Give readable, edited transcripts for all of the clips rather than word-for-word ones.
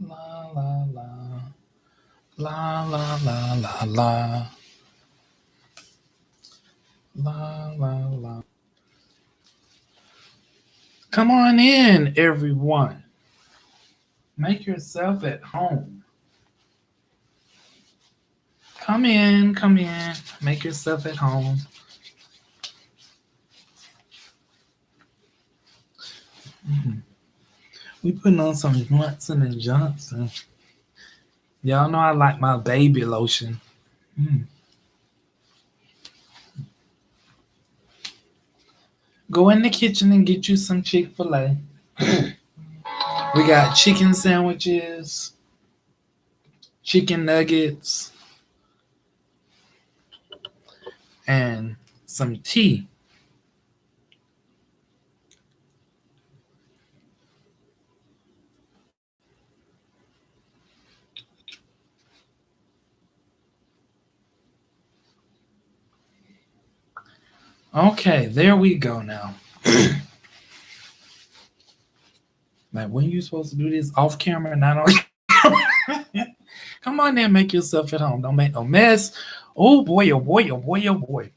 La la la. La la la la la. La la la. Come on in, everyone. Make yourself at home. Come in, come in. Make yourself at home. Mhm. We putting on some Johnson and Johnson. Y'all know I like my baby lotion. Mm. Go in the kitchen and get you some Chick-fil-A. We got chicken sandwiches, chicken nuggets, and some tea. Okay, there we go now. Like, when you supposed to do this off camera, not on camera? Come on there, make yourself at home. Don't make no mess. Oh boy, oh boy, oh boy, oh boy.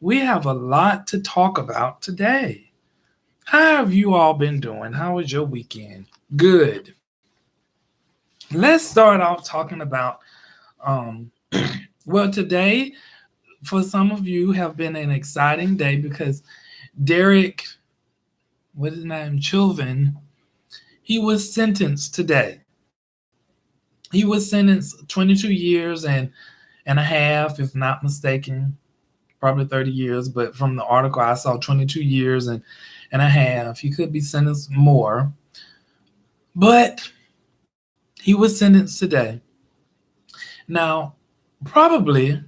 We have a lot to talk about today. How have you all been doing? How was your weekend? Good. Let's start off talking about um well, today for some of you have been an exciting day because Derek, what is his name? Chauvin, he was sentenced today. He was sentenced 22 years and a half, if not mistaken, probably 30 years, but from the article I saw 22 years and a half. He could be sentenced more, but he was sentenced today. Now, probably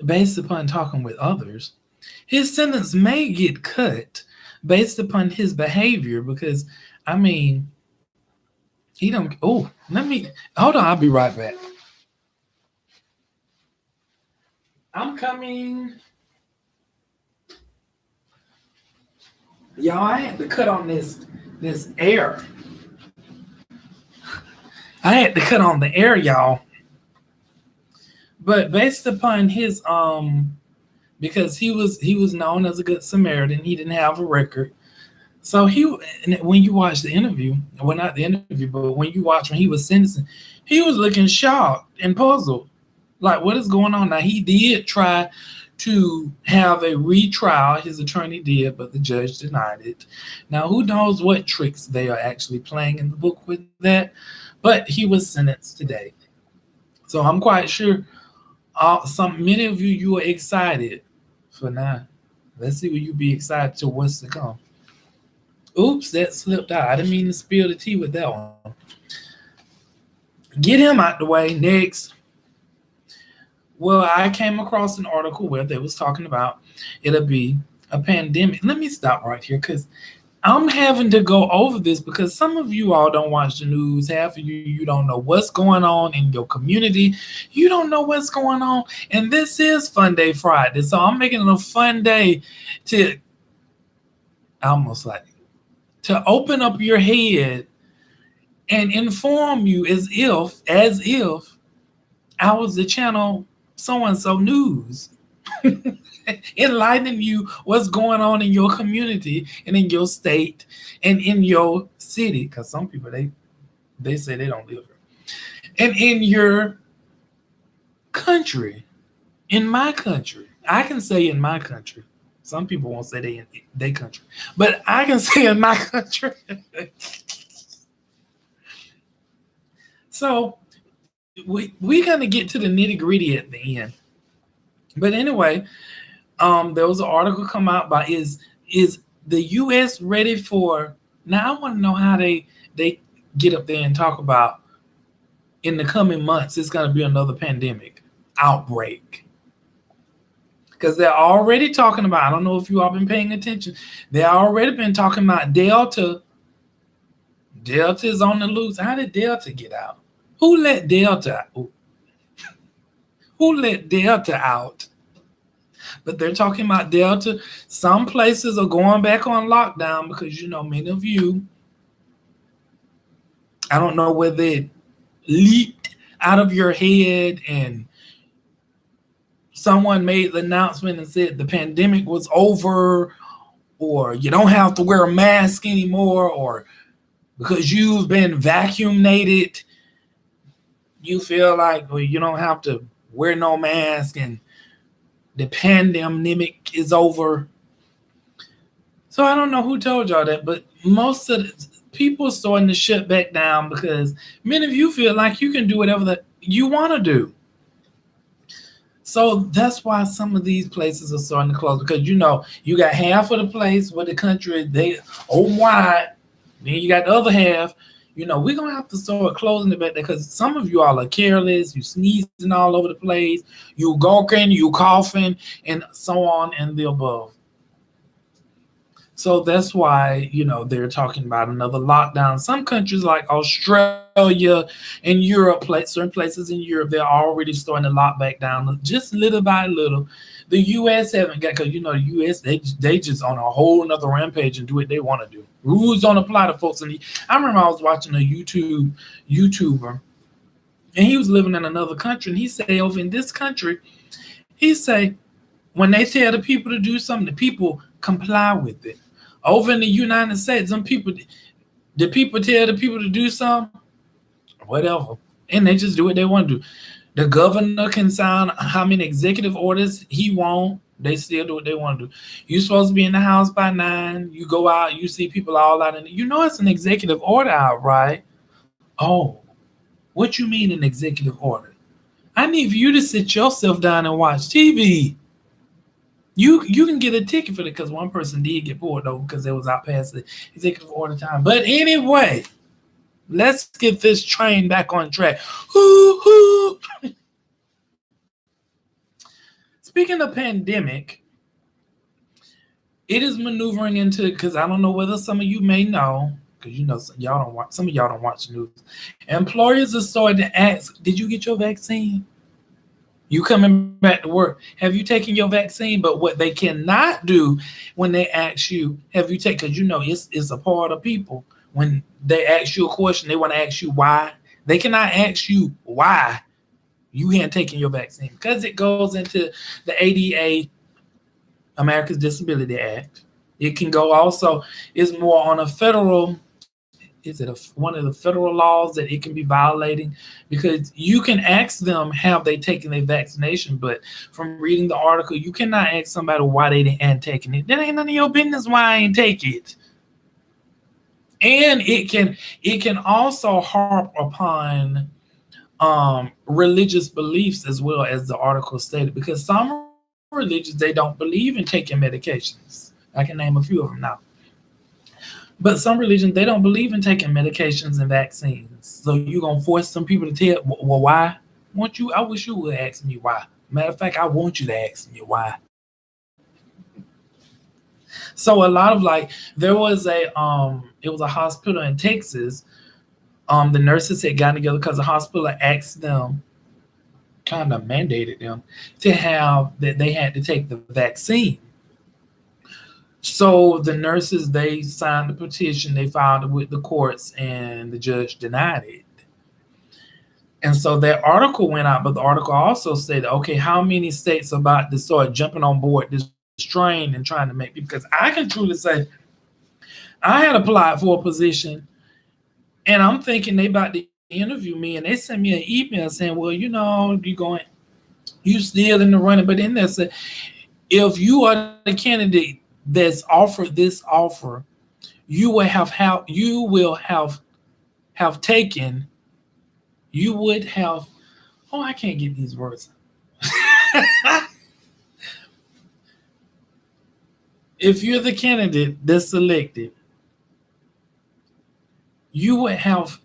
based upon talking with others, his sentence may get cut based upon his behavior because, I mean, he don't. Oh, let me hold on. I'll be right back. I'm coming, y'all. I had to cut on this air. I had to cut on the air, y'all. But based upon his because he was known as a good Samaritan, he didn't have a record. So and when you watch the interview, well, not the interview, but when you watch when he was sentencing, he was looking shocked and puzzled. Like, what is going on? Now, he did try to have a retrial, his attorney did, but the judge denied it. Now, who knows what tricks they are actually playing in the book with that? But he was sentenced today. So I'm quite sure some many of you are excited for now. Let's see, will you be excited to what's to come? Oops, that slipped out. I didn't mean to spill the tea with that one. Get him out the way. Next. Well, I came across an article where they was talking about it'll be a pandemic. Let me stop right here because I'm having to go over this because some of you all don't watch the news. Half of you don't know what's going on in your community. You don't know what's going on. And this is FuNdAy FrIdAy. So I'm making it a fun day to almost like to open up your head and inform you as if I was the channel so and so news. Enlightening you what's going on in your community and in your state and in your city. Because some people they say they don't live here. And in your country. In my country. I can say in my country. Some people won't say they in their country. But I can say in my country. So we're gonna get to the nitty-gritty at the end. But anyway, there was an article come out by is the US ready for now I want to know how they get up there and talk about in the coming months it's gonna be another pandemic outbreak. Because they're already talking about, I don't know if you all been paying attention, they already been talking about Delta. Delta is on the loose. How did Delta get out? Who let Delta out? Who let Delta out? But they're talking about Delta. Some places are going back on lockdown because, many of you I don't know whether it leaked out of your head and someone made the announcement and said the pandemic was over, or you don't have to wear a mask anymore, or because you've been vacuumated, you feel like, well, you don't have to wear no mask and the pandemic is over. So I don't know who told y'all that, but most of the people are starting to shut back down because many of you feel like you can do whatever that you want to do. So that's why some of these places are starting to close, because you got half of the place where the country they open wide, then you got the other half. We're gonna have to start closing it back there because some of you all are careless, you sneezing all over the place, you gawking, you coughing, and so on and the above. So that's why, they're talking about another lockdown. Some countries like Australia and Europe, certain places in Europe, they're already starting to lock back down just little by little. The US haven't got, because the US, they just on a whole nother rampage and do what they want to do. Rules don't apply to folks. And I remember I was watching a YouTuber, and he was living in another country, and he say over in this country, he say when they tell the people to do something, the people comply with it. Over in the United States, the people tell the people to do something, whatever, and they just do what they want to do. The governor can sign how many executive orders he want. They still do what they want to do. You're supposed to be in the house by 9. You go out, you see people all out, and it's an executive order out, right? Oh, what you mean an executive order? I need for you to sit yourself down and watch TV. You can get a ticket for it because one person did get pulled though because they was out past the executive order time. But anyway, let's get this train back on track. Hoo, hoo. Speaking of pandemic, it is maneuvering into, because I don't know whether some of you may know, because y'all don't watch, some of y'all don't watch the news. Employers are starting to ask, did you get your vaccine? You coming back to work, have you taken your vaccine? But what they cannot do when they ask you, have you taken, because it's a part of people. When they ask you a question, they want to ask you why. They cannot ask you why you hadn't taken your vaccine, because it goes into the ADA, Americans Disability Act. It can go also, it's more on a federal, one of the federal laws that it can be violating, because you can ask them have they taken their vaccination, but from reading the article, you cannot ask somebody why they ain't taking it. That ain't none of your business why I ain't take it. And it can also harp upon religious beliefs as well, as the article stated, because some religions, they don't believe in taking medications. I can name a few of them now. But some religions, they don't believe in taking medications and vaccines. So you're gonna force some people to tell, well, why? I wish you would ask me why. Matter of fact, I want you to ask me why. So a lot of, like, there was it was a hospital in Texas. The nurses had gotten together because the hospital asked them, kind of mandated them to have that they had to take the vaccine. So the nurses, they signed the petition, they filed it with the courts, and the judge denied it. And so that article went out, but the article also said, okay, how many states are about to start jumping on board this train and trying to make people? Because I can truly say, I had applied for a position, and I'm thinking they about to interview me, and they sent me an email saying, well, you still in the running, but then they said, if you are the candidate that's offered this offer, you will have taken, you would have, oh, I can't get these words. If you're the candidate that's selected, you would have,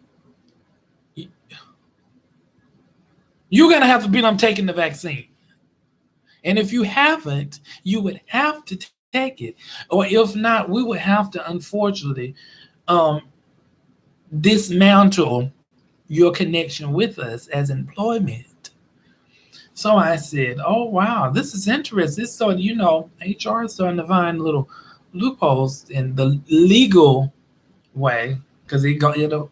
you're gonna have to be on taking the vaccine. And if you haven't, you would have to take it. Or if not, we would have to, unfortunately, um, dismantle your connection with us as employment. So I said, oh, wow, this is interesting. So, HR is starting to find little loopholes in the legal way, because it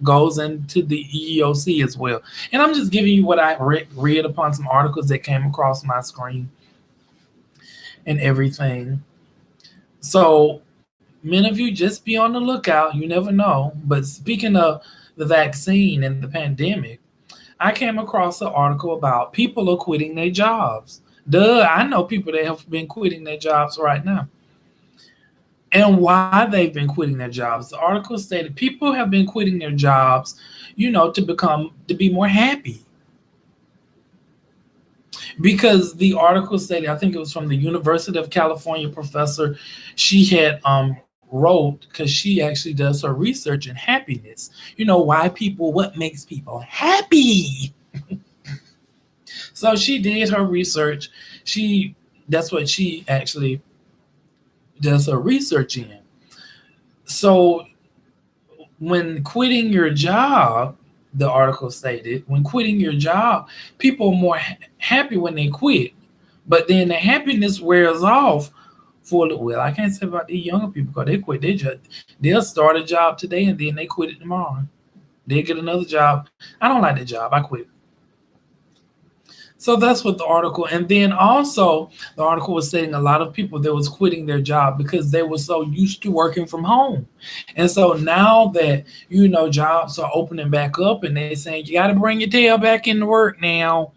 goes into the EEOC as well. And I'm just giving you what I read upon some articles that came across my screen and everything. So many of you just be on the lookout. You never know. But speaking of the vaccine and the pandemic, I came across an article about people are quitting their jobs. Duh, I know people that have been quitting their jobs right now. And why they've been quitting their jobs. The article stated people have been quitting their jobs, to be more happy. Because the article stated, I think it was from the University of California professor, she had wrote, because she actually does her research in happiness. What makes people happy? So she did her research. That's what she actually does her research in. So when quitting your job, the article stated, when quitting your job, people are more happy when they quit. But then the happiness wears off for a little while. I can't say about these younger people because they quit their job. They'll start a job today and then they quit it tomorrow. They'll get another job. I don't like that job. I quit. So that's what the article, and then also the article was saying a lot of people that was quitting their job because they were so used to working from home. And so now that, jobs are opening back up and they saying, you got to bring your tail back into work now.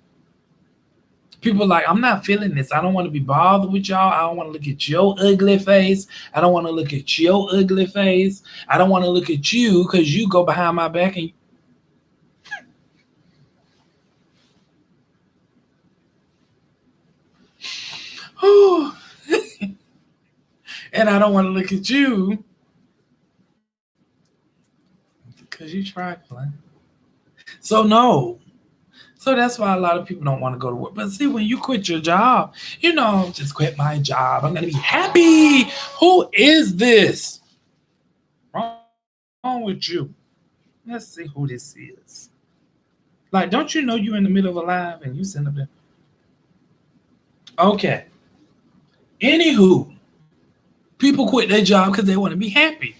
People are like, I'm not feeling this. I don't want to be bothered with y'all. I don't want to look at your ugly face. I don't want to look at your ugly face. I don't want to look at you because you go behind my back and and I don't want to look at you because you trifling. So no. So that's why a lot of people don't want to go to work. But see, when you quit your job, just quit my job. I'm gonna be happy. Who is this? Wrong with you? Let's see who this is. Like, don't you know you in the middle of a live and you send up there? Okay. Anywho, people quit their job because they want to be happy.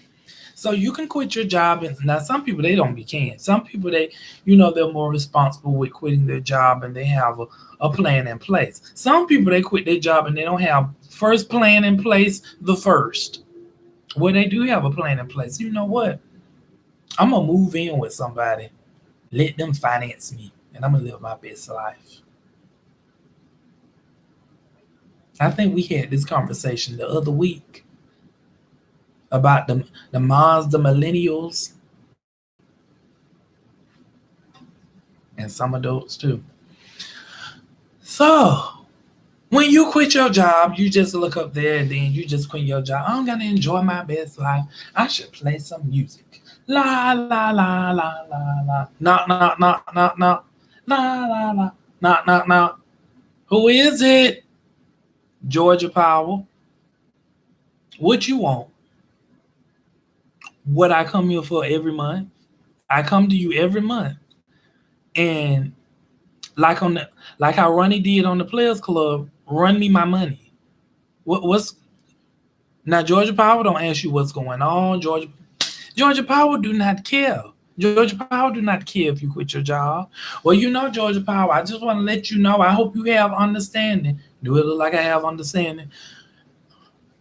So you can quit your job, and now some people they don't be can. Some people they're more responsible with quitting their job and they have a plan in place. Some people they quit their job and they don't have first plan in place the first. Well, they do have a plan in place. You know what? I'm gonna move in with somebody, let them finance me, and I'm gonna live my best life. I think we had this conversation the other week about the Mazda millennials and some adults too. So when you quit your job, you just look up there and then you just quit your job. I'm gonna enjoy my best life. I should play some music. La la la la la la. Knock knock knock knock knock. La la la. Knock knock knock. Who is it? Georgia Power. What you want? What I come here for every month? I come to you every month. And like how Ronnie did on the Players Club, run me my money. What's now Georgia Power don't ask you what's going on. Georgia Power do not care. Georgia Power do not care if you quit your job. Well, Georgia Power, I just want to let you know, I hope you have understanding. Do it look like I have understanding?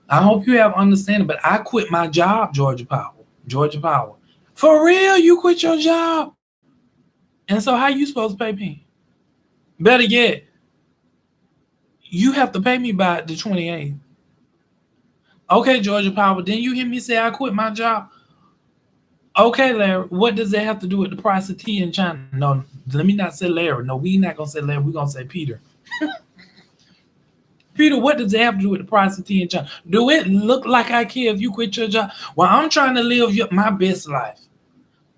I hope you have understanding, but I quit my job, Georgia Power. Georgia Power. For real, you quit your job? And so how you supposed to pay me? Better yet, you have to pay me by the 28th. Okay, Georgia Power, then you hear me say I quit my job? Okay, Larry, what does that have to do with the price of tea in China? No, let me not say Larry. No, we not going to say Larry. We're going to say Peter. Peter, what does that have to do with the price of tea in China? Do it look like I care if you quit your job? Well, I'm trying to live my best life.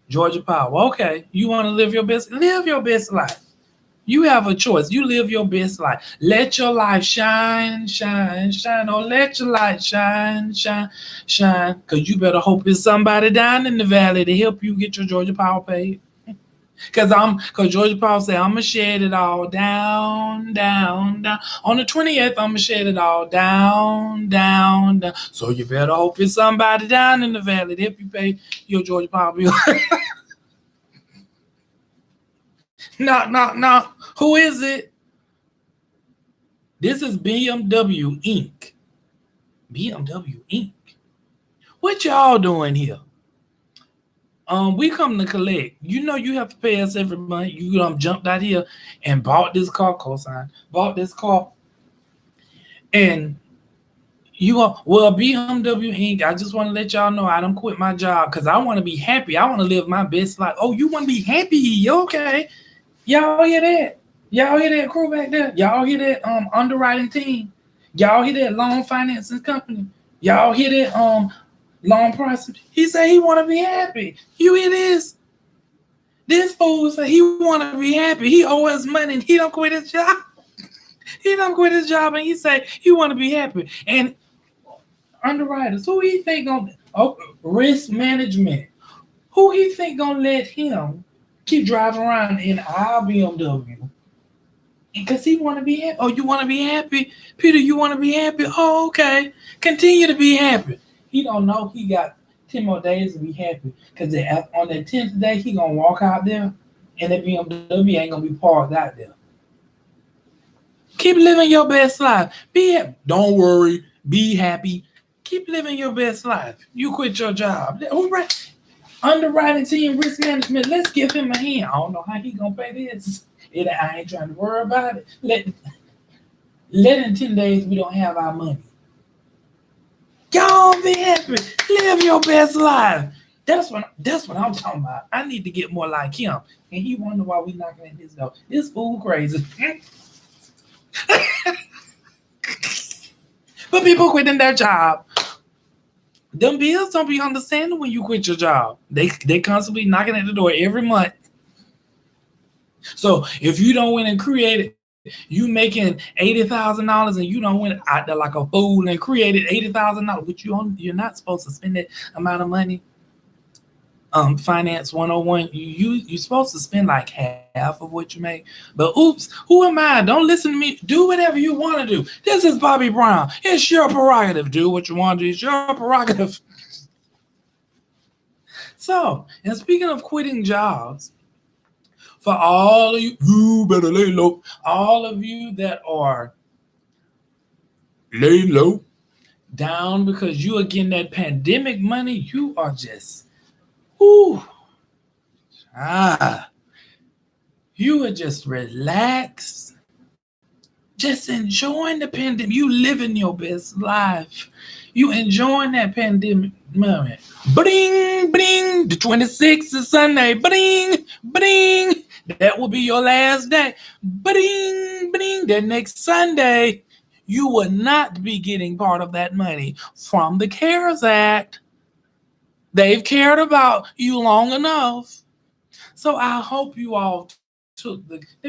Georgia Power, okay, you want to live your best life. You have a choice. You live your best life. Let your life shine, shine, shine. Oh, let your light shine, shine, shine. Because you better hope it's somebody down in the valley to help you get your Georgia Power paid. Cause Georgia Paul said, I'ma shed it all down, down, down. On the 20th, I'ma shed it all down, down, down. So you better hope it's somebody down in the valley to help you pay your Georgia Paul bill. No. Who is it? This is BMW Inc. BMW Inc. What y'all doing here? We come to collect. You know you have to pay us every month. You jumped out here and bought this car, cosign, bought this car. And BMW Inc. I just want to let y'all know I don't quit my job because I want to be happy. I want to live my best life. Oh, you want to be happy? Okay. Y'all hear that? Y'all hear that crew back there? Y'all hear that underwriting team? Y'all hear that loan financing company? Y'all hear that loan process? He said he want to be happy. You hear this? This fool said he want to be happy. He owe us money and he don't quit his job. He don't quit his job and he say he want to be happy. And underwriters, who he think risk management? Who he think gonna let him keep driving around in our BMW? Because he want to be happy. Oh, you want to be happy? Peter, you want to be happy? Oh, okay. Continue to be happy. He don't know he got 10 more days to be happy. Because on that 10th day, he going to walk out there and that BMW ain't going to be parked out there. Keep living your best life. Be happy. Don't worry. Be happy. Keep living your best life. You quit your job. All right. Underwriting team, risk management. Let's give him a hand. I don't know how he going to pay this. I ain't trying to worry about it. Let in 10 days we don't have our money. Y'all be happy. Live your best life. That's what I'm talking about. I need to get more like him. And he wonder why we knocking at his door. This fool crazy. But people quitting their job. Them bills don't be understanding when you quit your job. They constantly knocking at the door every month. So if you don't win and create it, you making $80,000 and you don't win out there like a fool and created $80,000, which you're not supposed to spend that amount of money. Finance 101, you're supposed to spend like half of what you make. But oops, who am I? Don't listen to me. Do whatever you want to do. This is Bobby Brown. It's your prerogative. Do what you want to do. It's your prerogative. So, and speaking of quitting jobs, for all of you better lay low. All of you that are lay low down because you are getting that pandemic money, you are just, you are just relaxed, just enjoying the pandemic. You living your best life. You enjoying that pandemic moment. Bring, the 26th is Sunday. Bring. That will be your last day. Bring. That next Sunday, you will not be getting part of that money from the CARES Act. They've cared about you long enough. So I hope you all took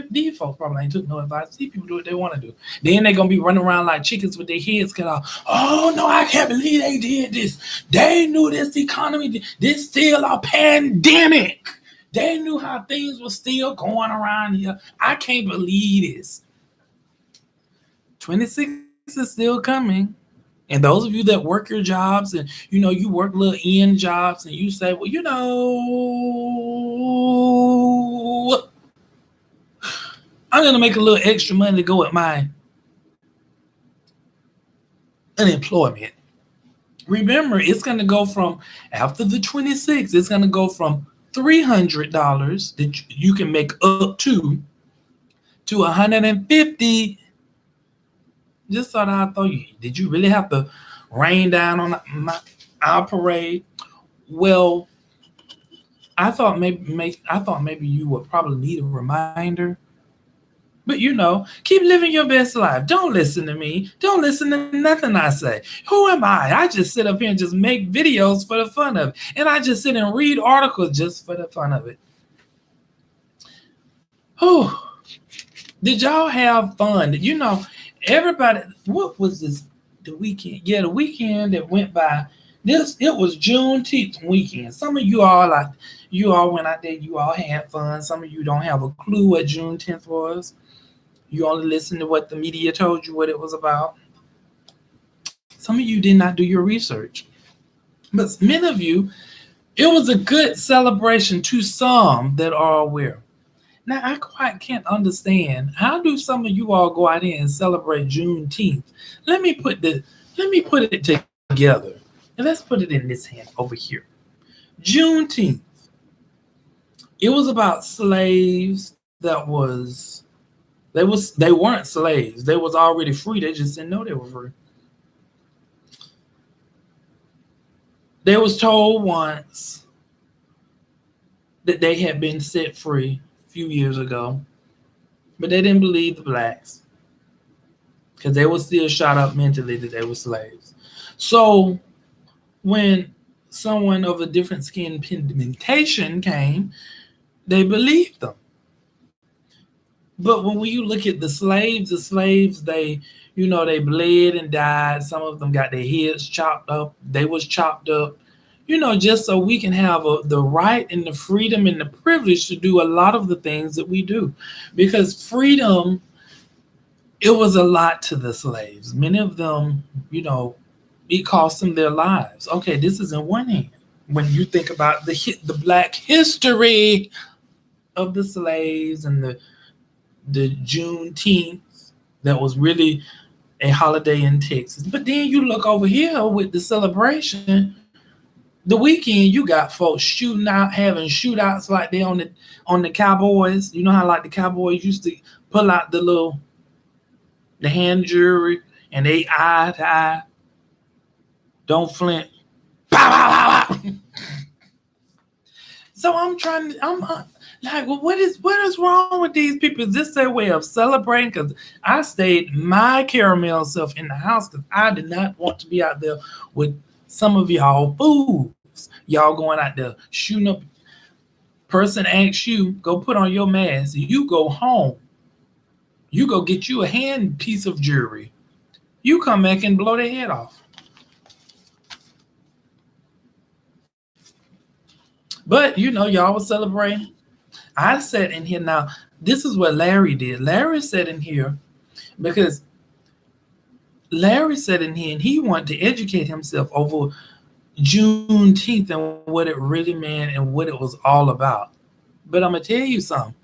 these folks probably ain't took no advice. These people do what they want to do. Then they're gonna be running around like chickens with their heads cut off. Oh no, I can't believe they did this. They knew this economy. This still a pandemic. They knew how things were still going around here. I can't believe this. 26 is still coming. And those of you that work your jobs and, you work little end jobs and you say, well, I'm going to make a little extra money to go with my unemployment. Remember, it's going to go from, after the 26th, it's going to go from $300 that you can make up to $150. Just thought I'd throw you. Did you really have to rain down on our parade? Well, I thought maybe you would probably need a reminder. But keep living your best life. Don't listen to me. Don't listen to nothing I say. Who am I? I just sit up here and just make videos for the fun of it. And I just sit and read articles just for the fun of it. Oh, did y'all have fun? Everybody, what was this? The weekend? Yeah, the weekend that went by. This it was Juneteenth weekend. Some of you all like you all went out there, you all had fun. Some of you don't have a clue what Juneteenth was. You only listened to what the media told you what it was about. Some of you did not do your research. But many of you, it was a good celebration to some that are aware. Now I quite can't understand how do some of you all go out here and celebrate Juneteenth. Let me put the let me put it together. And let's put it in this hand over here. Juneteenth. It was about slaves they weren't slaves. They was already free. They just didn't know they were free. They was told once that they had been set free a few years ago, but they didn't believe the blacks because they were still shot up mentally that they were slaves. So when someone of a different skin pigmentation came, they believed them. But when you look at the slaves, they bled and died. Some of them got their heads chopped up. They was chopped up, just so we can have the right and the freedom and the privilege to do a lot of the things that we do. Because freedom, it was a lot to the slaves. Many of them, it cost them their lives. Okay, this is in one hand. When you think about the black history of the slaves and the Juneteenth, that was really a holiday in Texas. But then you look over here with the celebration, the weekend you got folks shooting out, having shootouts like they on the Cowboys. You know how like the Cowboys used to pull out the hand jewelry and they eye to eye. Don't flint. Pow, pow, pow, pow. So I'm like, well, what is wrong with these people? Is this their way of celebrating? Because I stayed my caramel self in the house because I did not want to be out there with some of y'all fools. Y'all going out there shooting up. Person asks you, go put on your mask. You go home. You go get you a hand piece of jewelry. You come back and blow their head off. But y'all was celebrating. I sat in here now. This is what Larry did. Larry sat in here because Larry sat in here and he wanted to educate himself over Juneteenth and what it really meant and what it was all about. But I'm gonna tell you something.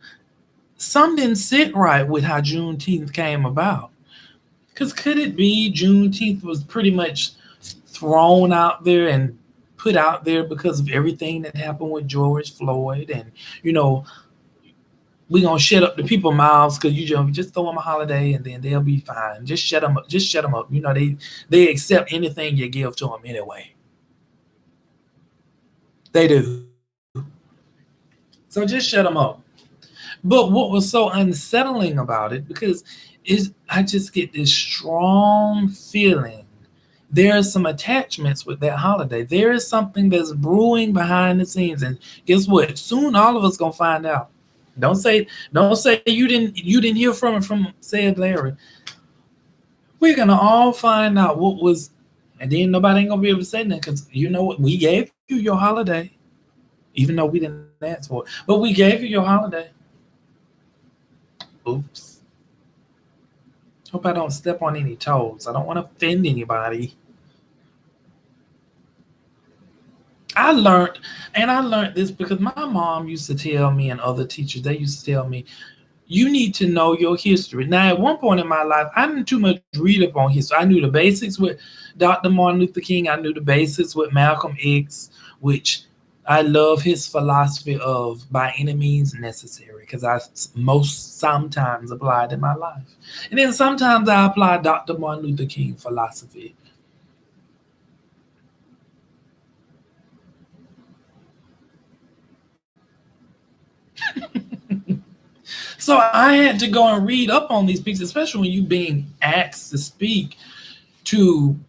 Some didn't sit right with how Juneteenth came about. Because could it be Juneteenth was pretty much thrown out there and put out there because of everything that happened with George Floyd, and we're gonna shut up the people's mouths because just throw them a holiday and then they'll be fine. Just shut them up. Just shut them up. They accept anything you give to them anyway. They do. So just shut them up. But what was so unsettling about it, because I just get this strong feeling there are some attachments with that holiday. There is something that's brewing behind the scenes, and guess what? Soon all of us gonna find out. Don't say you didn't hear from it from said Larry. We're gonna all find out what was, and then nobody ain't gonna be able to say nothing because you know what? We gave you your holiday, even though we didn't ask for it, but we gave you your holiday. Oops. Hope I don't step on any toes. I don't want to offend anybody. I learned this because my mom used to tell me and other teachers, they used to tell me, you need to know your history. Now, at one point in my life, I didn't too much read up on history. I knew the basics with Dr. Martin Luther King. I knew the basics with Malcolm X, which I love his philosophy of by any means necessary because I most sometimes applied in my life. And then sometimes I apply Dr. Martin Luther King philosophy. So I had to go and read up on these pieces, especially when you being asked to speak to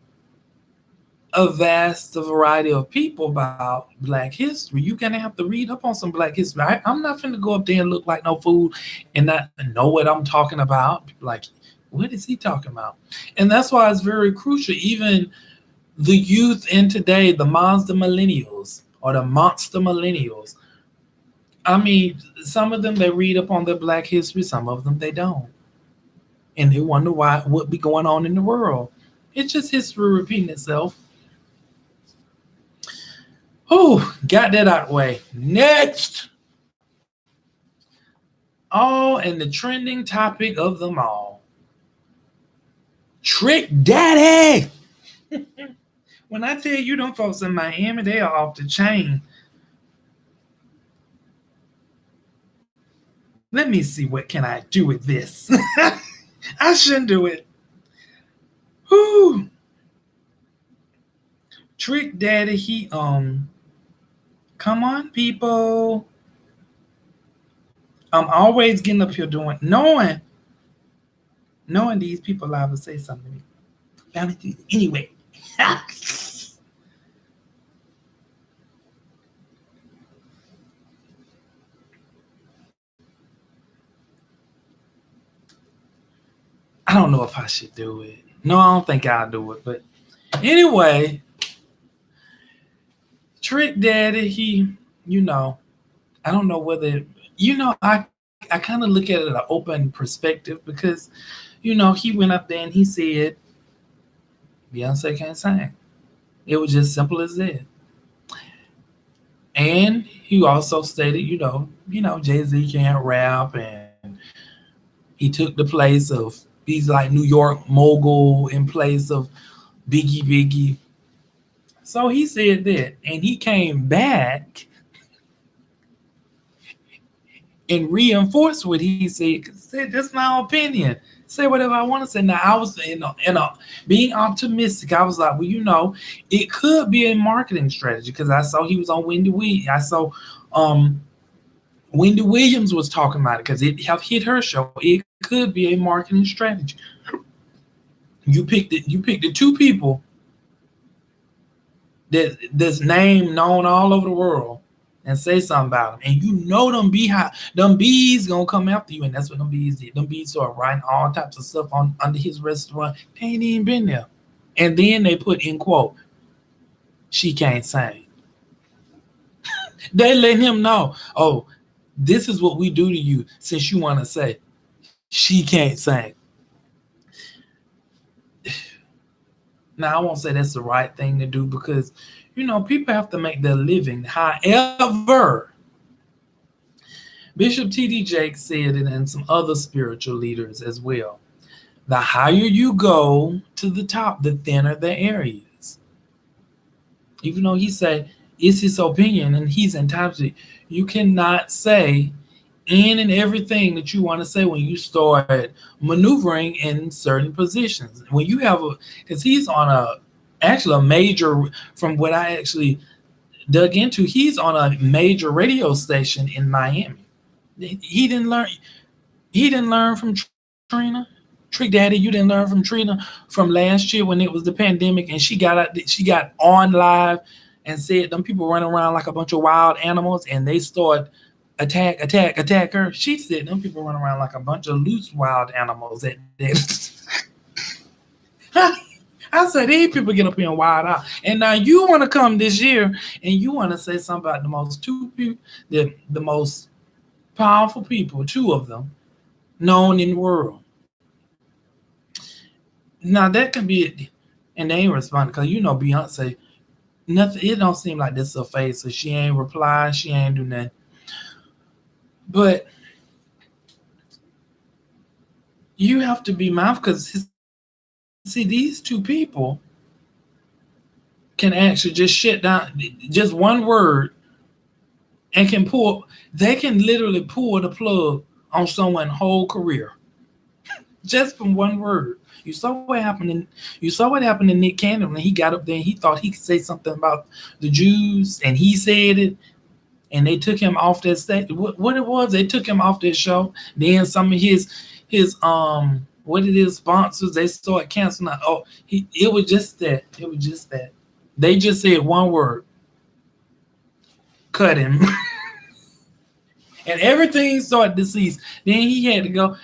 a vast variety of people about Black history. You're gonna have to read up on some Black history. I'm not gonna go up there and look like no fool and not know what I'm talking about. Like, what is he talking about? And that's why it's very crucial. Even the youth in today, the monster millennials or the monster millennials. I mean, some of them they read up on their Black history, some of them they don't, and they wonder why what be going on in the world. It's just history repeating itself. Oh, got that out of the way. Next, all and the trending topic of them all, Trick Daddy. When I tell you them folks in Miami, they are off the chain. Let me see what can I do with this. I shouldn't do it. Whew. Trick Daddy, he come on people. I'm always getting up here doing knowing these people live will say something to me. Anyway. I don't know if I should do it. No, I don't think I'll do it. But anyway, Trick Daddy, he, I don't know whether, I kind of look at it at an open perspective because, he went up there and he said, Beyonce can't sing. It was just simple as that. And he also stated, Jay-Z can't rap, and he took the place of, he's like New York mogul in place of Biggie. So he said that, and he came back and reinforced what he said. Said that's my opinion. Say whatever I want to say. Now I was being optimistic. I was like, well, it could be a marketing strategy because I saw he was on Wendy Williams. I saw Wendy Williams was talking about it because it have hit her show. It could be a marketing strategy. You picked it. You picked the two people that's name known all over the world and say something about them, and them bees gonna come after you, and that's what them bees did. Them bees started writing all types of stuff on under his restaurant. They ain't even been there, and then they put in quote, "She can't sing." They let him know, oh, this is what we do to you since you want to say she can't sing. Now, I won't say that's the right thing to do because, people have to make their living. However, Bishop T.D. Jakes said it and some other spiritual leaders as well. The higher you go to the top, the thinner the areas. Even though he said it's his opinion and he's entitled to it, you cannot say and everything that you want to say when you start maneuvering in certain positions. When you have because he's on a major, from what I actually dug into, he's on a major radio station in Miami. He didn't learn from Trina. Trick Daddy, you didn't learn from Trina from last year when it was the pandemic and she got on live and said them people running around like a bunch of wild animals and they start attack her. She said them people run around like a bunch of loose wild animals. I said these people get up here and wild out. And now you want to come this year and you want to say something about the most powerful people, two of them, known in the world. Now that can be it, and they ain't responding because Beyonce, nothing. It don't seem like this her face, so she ain't reply, she ain't do nothing. But you have to be mindful because these two people can actually just shut down just one word and they can literally pull the plug on someone's whole career just from one word. You saw what happened to Nick Cannon when he got up there and he thought he could say something about the Jews and he said it. And they took him off that stage. What it was, they took him off that show. Then some of his sponsors, they started canceling. It was just that. They just said one word. Cut him. And everything started to cease. Then he had to go.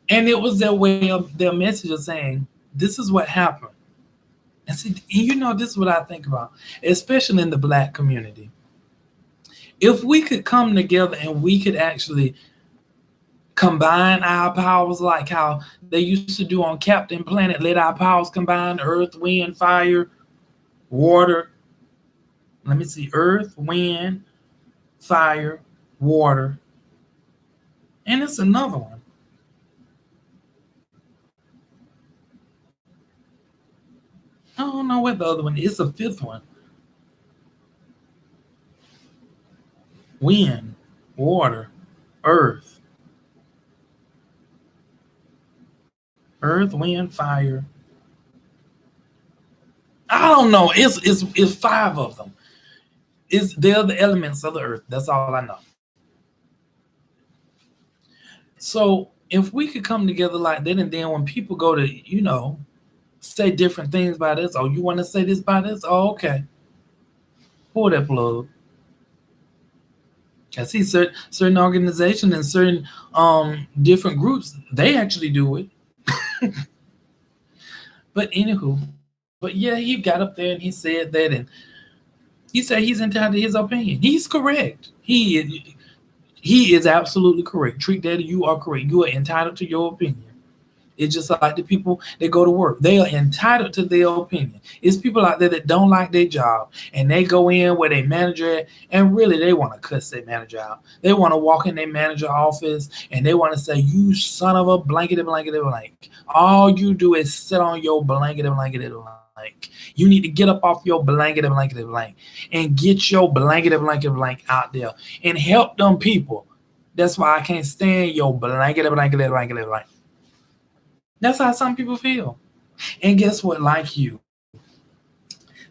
And it was their way of their message of saying, this is what happened. And see, this is what I think about, especially in the black community. If we could come together and we could actually combine our powers like how they used to do on Captain Planet, let our powers combine: earth, wind, fire, water. Let me see: earth, wind, fire, water. And it's another one. I don't know what the other one is. It's a fifth one: wind, water, earth, earth, wind, fire. I don't know. It's five of them. They're the elements of the earth. That's all I know. So if we could come together like that, and then when people go to, say different things about this, oh, you want to say this about this? Oh, okay. Pull that plug. I see certain organizations and certain different groups, they actually do it. But anywho, but yeah, he got up there and he said that, and he said he's entitled to his opinion. He's correct. He is absolutely correct. Treat Daddy, you are correct. You are entitled to your opinion. It's just like the people that go to work. They are entitled to their opinion. It's people out there that don't like their job, and they go in where their manager at, and really they want to cuss their manager out. They want to walk in their manager office and they want to say, "You son of a blankety blankety blank. All you do is sit on your blankety blankety blank. You need to get up off your blankety blankety blank and get your blankety blankety blank out there and help them people. That's why I can't stand your blankety blankety blankety blank." That's how some people feel. And guess what? Like you,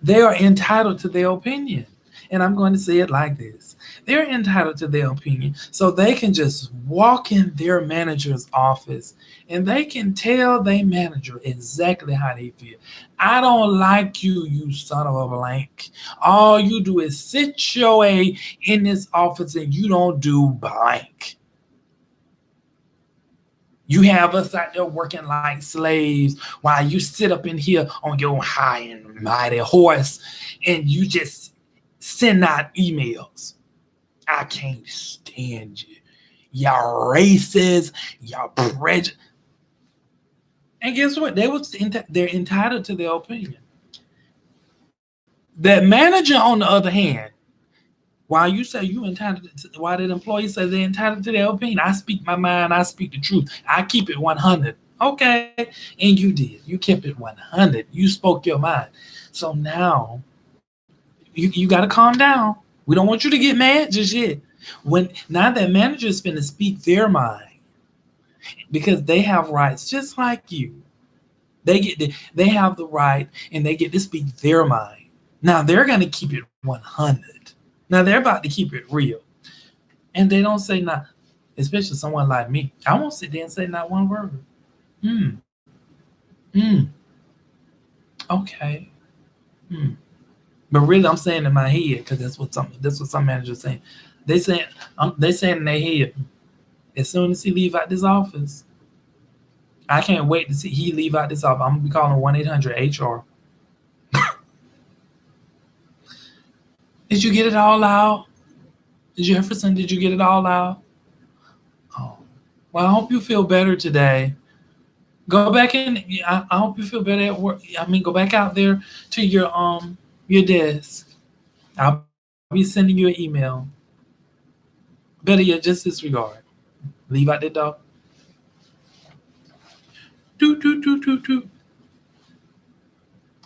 they are entitled to their opinion. And I'm going to say it like this: they're entitled to their opinion. So they can just walk in their manager's office and they can tell their manager exactly how they feel. "I don't like you, you son of a blank. All you do is sit your A in this office and you don't do blank. You have us out there working like slaves while you sit up in here on your high and mighty horse and you just send out emails. I can't stand you. Y'all racist, y'all prejudice." And guess what? They're entitled to their opinion. That manager, on the other hand, while you say you entitled while that employee says they're entitled to their opinion, I speak my mind, I speak the truth, I keep it 100. Okay, and you did. You kept it 100. You spoke your mind. So now you got to calm down. We don't want you to get mad just yet. When now that manager is finna speak their mind, because they have rights just like you. They have the right and they get to speak their mind. Now they're gonna keep it 100. Now they're about to keep it real. And they don't say not, especially someone like me. I won't sit there and say not one word. Hmm. Hmm. Okay. Hmm. But really, I'm saying in my head, because that's what some managers saying. They saying in their head, as soon as he leave out this office, I can't wait to see he leave out this office. I'm gonna be calling 1-800-HR. Did you get it all out? Jefferson, did you get it all out? Oh, well, I hope you feel better today. Go back in. I hope you feel better at work. I mean, go back out there to your desk. I'll be sending you an email. Better yet, just disregard. Leave out the door. Do do do do do.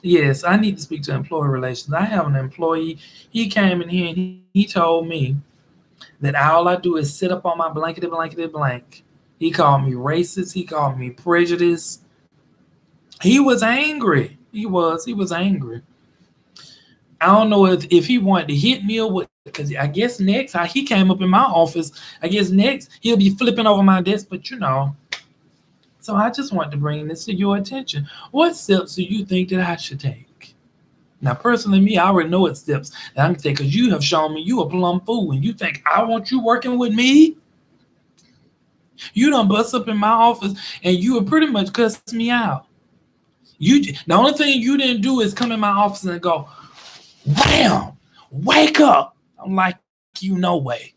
Yes, I need to speak to employee relations. I have an employee. He came in here and he told me that all I do is sit up on my blankety blankety blank. He called me racist. He called me prejudiced. He was angry. He was angry. I don't know if he wanted to hit me or what, because I guess next how he came up in my office, I guess next he'll be flipping over my desk, but So I just want to bring this to your attention. What steps do you think that I should take? Now, personally, me, I already know what steps that I'm gonna take, because you have shown me you a plum fool and you think I want you working with me. You done bust up in my office and you have pretty much cussed me out. The only thing you didn't do is come in my office and go, wham, wake up. I'm like, you no way.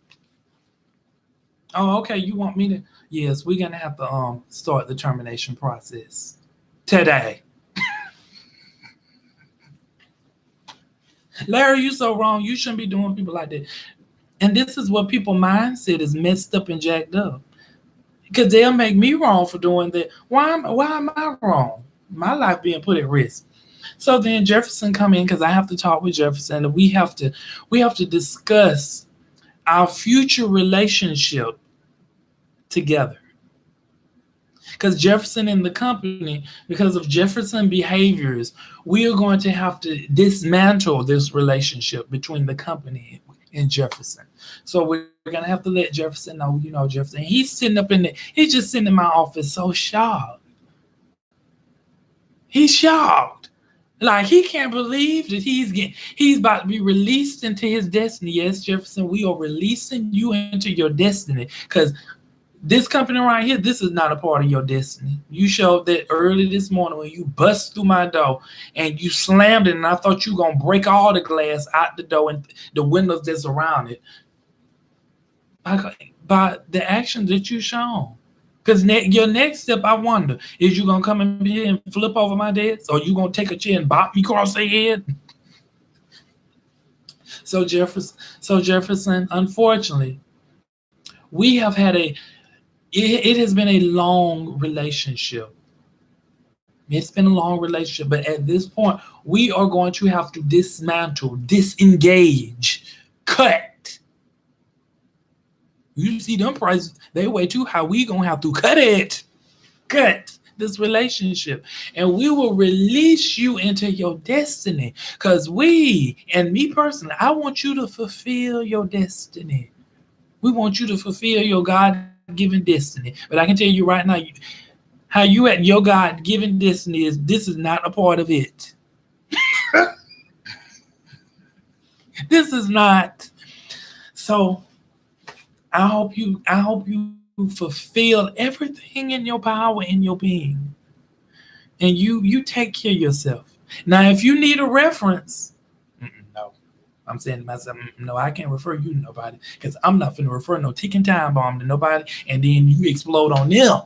Oh, okay. You want me to? Yes, we're gonna have to start the termination process today. Larry, you so wrong. You shouldn't be doing people like that. And this is what people mindset is messed up and jacked up. Because they'll make me wrong for doing that. Why am I wrong? My life being put at risk. So then Jefferson come in because I have to talk with Jefferson and we have to discuss our future relationship together. Because Jefferson and the company, because of Jefferson behaviors, we are going to have to dismantle this relationship between the company and Jefferson. So we're gonna have to let Jefferson know, Jefferson. He's sitting up in there, he's just sitting in my office so shocked. He's shocked. Like he can't believe that he's about to be released into his destiny. Yes, Jefferson, we are releasing you into your destiny. Because this company right here, this is not a part of your destiny. You showed that early this morning when you bust through my door and you slammed it, and I thought you were gonna break all the glass out the door and the windows that's around it by the actions that you shown. Because your next step, I wonder, is you gonna come in here and flip over my desk, or you gonna take a chair and bop me across the head? So Jefferson, unfortunately, we have had it has been a long relationship. It's been a long relationship, but at this point, we are going to have to dismantle, disengage, cut. You see them prices, they way too high. We gonna have to cut this relationship, and we will release you into your destiny. Cause and me personally, I want you to fulfill your destiny. We want you to fulfill your God-given destiny. But I can tell you right now, how you at your God-given destiny is this is not a part of it. This is not. So I hope you fulfill everything in your power in your being. And you take care of yourself. Now if you need a reference, no. I'm saying to myself, no, I can't refer you to nobody because I'm not finna refer no ticking time bomb to nobody and then you explode on them.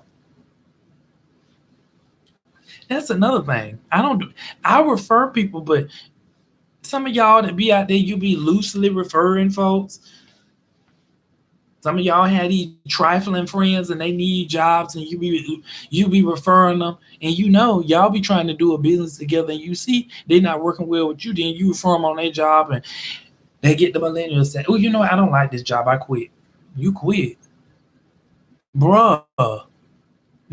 That's another thing. I refer people, but some of y'all that be out there, you be loosely referring folks. Some of y'all had these trifling friends and they need jobs and you be referring them and y'all be trying to do a business together and you see they're not working well with you, then you refer them on their job and they get the millennials say, oh, I don't like this job, I quit. You quit. Bruh.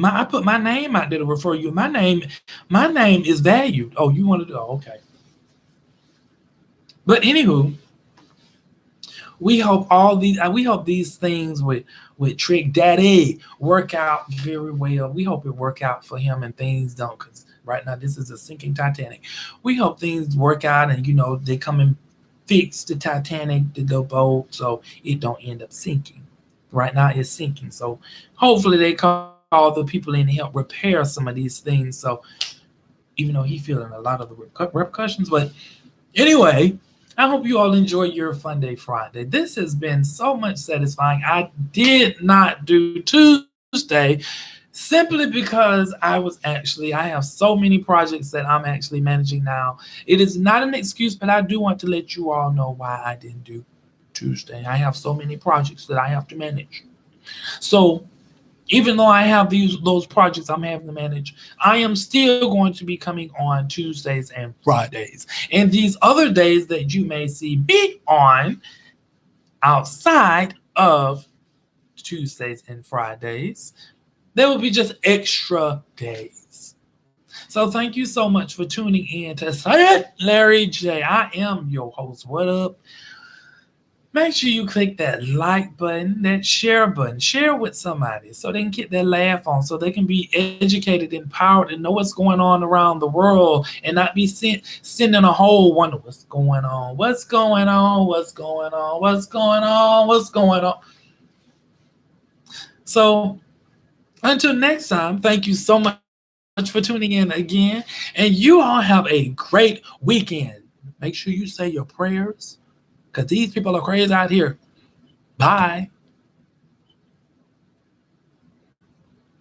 I put my name out there to refer you. My name is valued. Oh, you want to do okay. But anywho, we hope these things with Trick Daddy work out very well. We hope it work out for him and things don't, because right now this is a sinking Titanic. We hope things work out and they come and fix the Titanic, the boat, so it don't end up sinking. Right now it's sinking. So hopefully they call the people in to help repair some of these things. So even though he feeling a lot of the repercussions, but anyway, I hope you all enjoy your Fun Day Friday. This has been so much satisfying. I did not do Tuesday simply because I have so many projects that I'm actually managing now. It is not an excuse, but I do want to let you all know why I didn't do Tuesday. I have so many projects that I have to manage. So even though I have those projects I'm having to manage, I am still going to be coming on Tuesdays and Fridays. And these other days that you may see me on outside of Tuesdays and Fridays, they will be just extra days. So thank you so much for tuning in to Say It, Larry J. I am your host. What up? Make sure you click that like button, that share button. Share with somebody so they can get their laugh on, so they can be educated, empowered, and know what's going on around the world and not be sending a whole wonder what's going on, what's going on, what's going on, what's going on, what's going on. So until next time, thank you so much much for tuning in again. And you all have a great weekend. Make sure you say your prayers because these people are crazy out here. Bye.